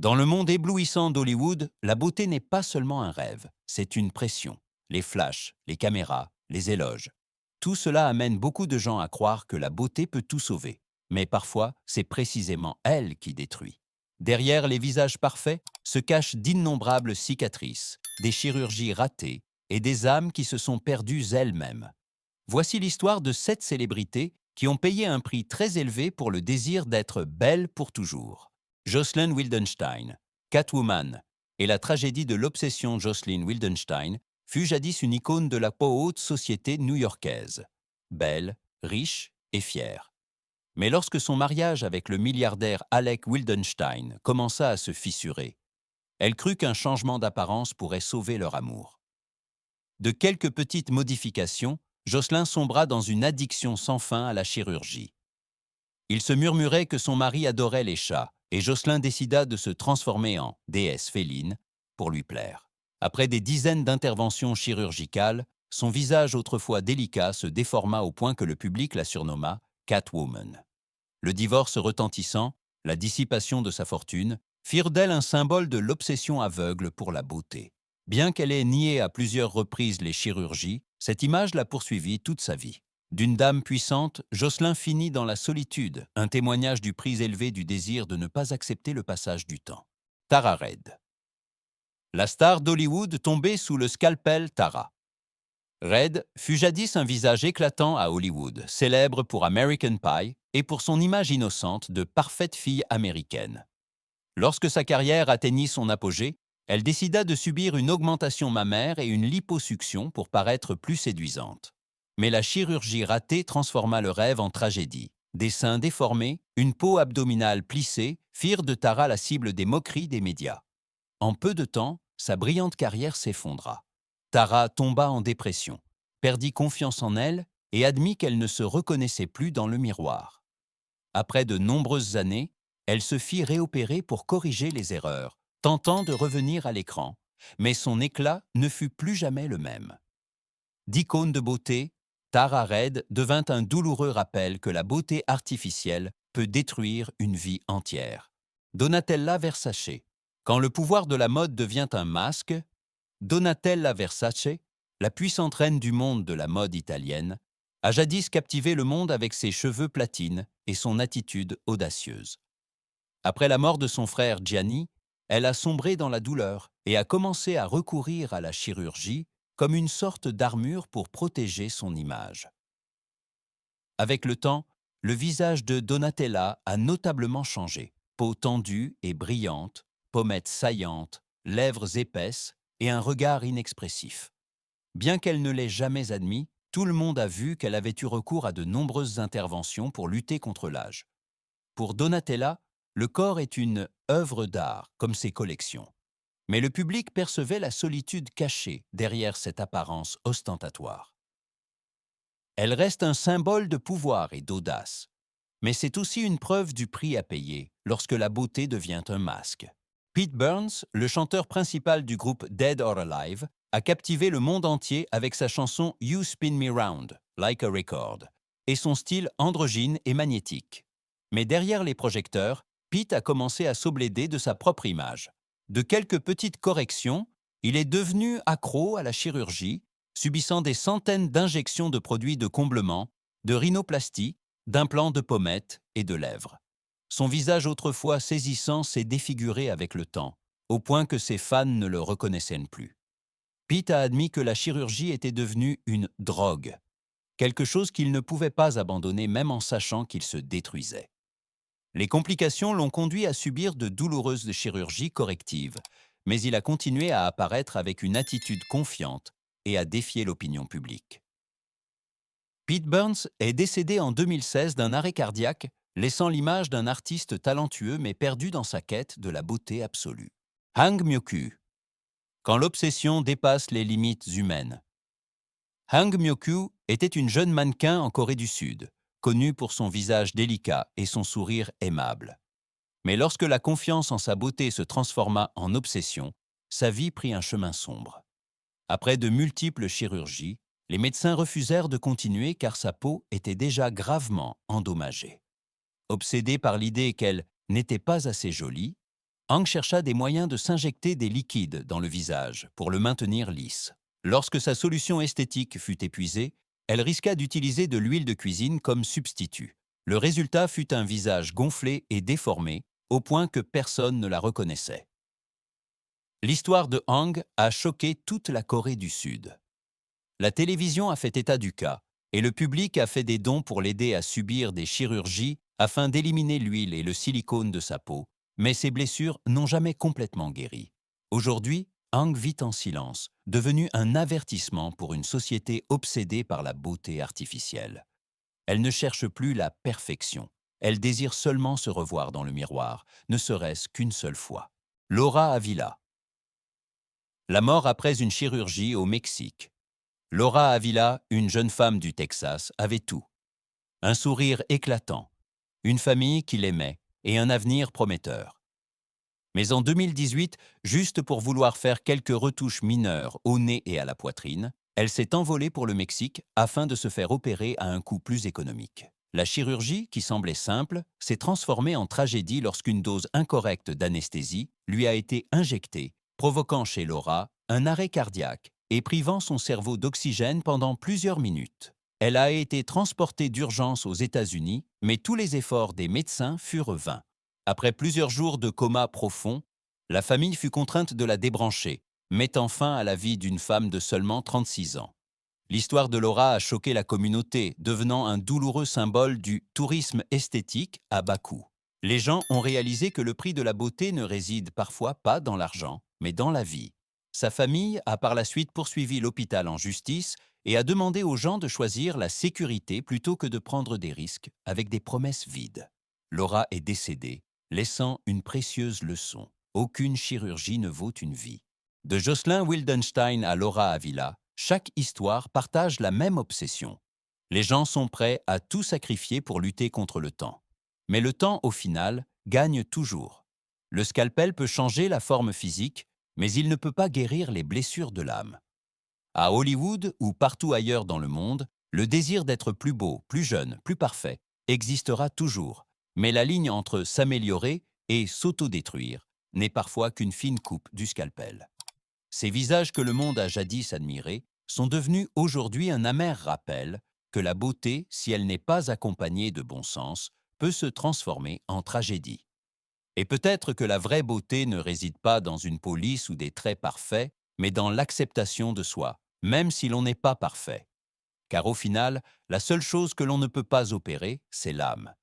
Dans le monde éblouissant d'Hollywood, la beauté n'est pas seulement un rêve, c'est une pression. Les flashs, les caméras, les éloges. Tout cela amène beaucoup de gens à croire que la beauté peut tout sauver. Mais parfois, c'est précisément elle qui détruit. Derrière les visages parfaits se cachent d'innombrables cicatrices, des chirurgies ratées et des âmes qui se sont perdues elles-mêmes. Voici l'histoire de 7 célébrités qui ont payé un prix très élevé pour le désir d'être belles pour toujours. Jocelyn Wildenstein, Catwoman et la tragédie de l'obsession Jocelyn Wildenstein fut jadis une icône de la haute société new-yorkaise. Belle, riche et fière. Mais lorsque son mariage avec le milliardaire Alec Wildenstein commença à se fissurer, elle crut qu'un changement d'apparence pourrait sauver leur amour. De quelques petites modifications, Jocelyn sombra dans une addiction sans fin à la chirurgie. Il se murmurait que son mari adorait les chats, et Jocelyn décida de se transformer en déesse féline pour lui plaire. Après des dizaines d'interventions chirurgicales, son visage autrefois délicat se déforma au point que le public la surnomma Catwoman. Le divorce retentissant, la dissipation de sa fortune, firent d'elle un symbole de l'obsession aveugle pour la beauté. Bien qu'elle ait nié à plusieurs reprises les chirurgies, cette image l'a poursuivie toute sa vie. D'une dame puissante, Jocelyn finit dans la solitude, un témoignage du prix élevé du désir de ne pas accepter le passage du temps. Tara Reid. La star d'Hollywood tombée sous le scalpel Tara. Reid fut jadis un visage éclatant à Hollywood, célèbre pour American Pie et pour son image innocente de parfaite fille américaine. Lorsque sa carrière atteignit son apogée, elle décida de subir une augmentation mammaire et une liposuction pour paraître plus séduisante. Mais la chirurgie ratée transforma le rêve en tragédie. Des seins déformés, une peau abdominale plissée firent de Tara la cible des moqueries des médias. En peu de temps, sa brillante carrière s'effondra. Tara tomba en dépression, perdit confiance en elle et admit qu'elle ne se reconnaissait plus dans le miroir. Après de nombreuses années, elle se fit réopérer pour corriger les erreurs, tentant de revenir à l'écran, mais son éclat ne fut plus jamais le même. D'icône de beauté, Tara Reid devint un douloureux rappel que la beauté artificielle peut détruire une vie entière. Donatella Versace. Quand le pouvoir de la mode devient un masque, Donatella Versace, la puissante reine du monde de la mode italienne, a jadis captivé le monde avec ses cheveux platines et son attitude audacieuse. Après la mort de son frère Gianni, elle a sombré dans la douleur et a commencé à recourir à la chirurgie comme une sorte d'armure pour protéger son image. Avec le temps, le visage de Donatella a notablement changé. Peau tendue et brillante, pommettes saillantes, lèvres épaisses et un regard inexpressif. Bien qu'elle ne l'ait jamais admis, tout le monde a vu qu'elle avait eu recours à de nombreuses interventions pour lutter contre l'âge. Pour Donatella, le corps est une œuvre d'art, comme ses collections. Mais le public percevait la solitude cachée derrière cette apparence ostentatoire. Elle reste un symbole de pouvoir et d'audace. Mais c'est aussi une preuve du prix à payer lorsque la beauté devient un masque. Pete Burns, le chanteur principal du groupe Dead or Alive, a captivé le monde entier avec sa chanson You Spin Me Round, Like a Record, et son style androgyne et magnétique. Mais derrière les projecteurs, Pete a commencé à s'obléder de sa propre image. De quelques petites corrections, il est devenu accro à la chirurgie, subissant des centaines d'injections de produits de comblement, de rhinoplastie, d'implants de pommettes et de lèvres. Son visage autrefois saisissant s'est défiguré avec le temps, au point que ses fans ne le reconnaissaient plus. Pete a admis que la chirurgie était devenue une drogue, quelque chose qu'il ne pouvait pas abandonner même en sachant qu'il se détruisait. Les complications l'ont conduit à subir de douloureuses chirurgies correctives, mais il a continué à apparaître avec une attitude confiante et à défier l'opinion publique. Pete Burns est décédé en 2016 d'un arrêt cardiaque, laissant l'image d'un artiste talentueux mais perdu dans sa quête de la beauté absolue. Hang Myokyu. Quand l'obsession dépasse les limites humaines. Hang Myokyu était une jeune mannequin en Corée du Sud, connue pour son visage délicat et son sourire aimable. Mais lorsque la confiance en sa beauté se transforma en obsession, sa vie prit un chemin sombre. Après de multiples chirurgies, les médecins refusèrent de continuer car sa peau était déjà gravement endommagée. Obsédé par l'idée qu'elle n'était pas assez jolie, Hang chercha des moyens de s'injecter des liquides dans le visage pour le maintenir lisse. Lorsque sa solution esthétique fut épuisée, elle risqua d'utiliser de l'huile de cuisine comme substitut. Le résultat fut un visage gonflé et déformé, au point que personne ne la reconnaissait. L'histoire de Hang a choqué toute la Corée du Sud. La télévision a fait état du cas, et le public a fait des dons pour l'aider à subir des chirurgies afin d'éliminer l'huile et le silicone de sa peau, mais ses blessures n'ont jamais complètement guéri. Aujourd'hui, Hang vit en silence, devenu un avertissement pour une société obsédée par la beauté artificielle. Elle ne cherche plus la perfection. Elle désire seulement se revoir dans le miroir, ne serait-ce qu'une seule fois. Laura Avila. La mort après une chirurgie au Mexique. Laura Avila, une jeune femme du Texas, avait tout. Un sourire éclatant, une famille qui l'aimait et un avenir prometteur. Mais en 2018, juste pour vouloir faire quelques retouches mineures au nez et à la poitrine, elle s'est envolée pour le Mexique afin de se faire opérer à un coût plus économique. La chirurgie, qui semblait simple, s'est transformée en tragédie lorsqu'une dose incorrecte d'anesthésie lui a été injectée, provoquant chez Laura un arrêt cardiaque et privant son cerveau d'oxygène pendant plusieurs minutes. Elle a été transportée d'urgence aux États-Unis, mais tous les efforts des médecins furent vains. Après plusieurs jours de coma profond, la famille fut contrainte de la débrancher, mettant fin à la vie d'une femme de seulement 36 ans. L'histoire de Laura a choqué la communauté, devenant un douloureux symbole du tourisme esthétique à bas coût. Les gens ont réalisé que le prix de la beauté ne réside parfois pas dans l'argent, mais dans la vie. Sa famille a par la suite poursuivi l'hôpital en justice et a demandé aux gens de choisir la sécurité plutôt que de prendre des risques avec des promesses vides. Laura est décédée, laissant une précieuse leçon. Aucune chirurgie ne vaut une vie. De Jocelyn Wildenstein à Laura Avila, chaque histoire partage la même obsession. Les gens sont prêts à tout sacrifier pour lutter contre le temps. Mais le temps, au final, gagne toujours. Le scalpel peut changer la forme physique, mais il ne peut pas guérir les blessures de l'âme. À Hollywood ou partout ailleurs dans le monde, le désir d'être plus beau, plus jeune, plus parfait existera toujours, mais la ligne entre s'améliorer et s'autodétruire n'est parfois qu'une fine coupe du scalpel. Ces visages que le monde a jadis admirés sont devenus aujourd'hui un amer rappel que la beauté, si elle n'est pas accompagnée de bon sens, peut se transformer en tragédie. Et peut-être que la vraie beauté ne réside pas dans une peau lisse ou des traits parfaits, mais dans l'acceptation de soi, même si l'on n'est pas parfait. Car au final, la seule chose que l'on ne peut pas opérer, c'est l'âme.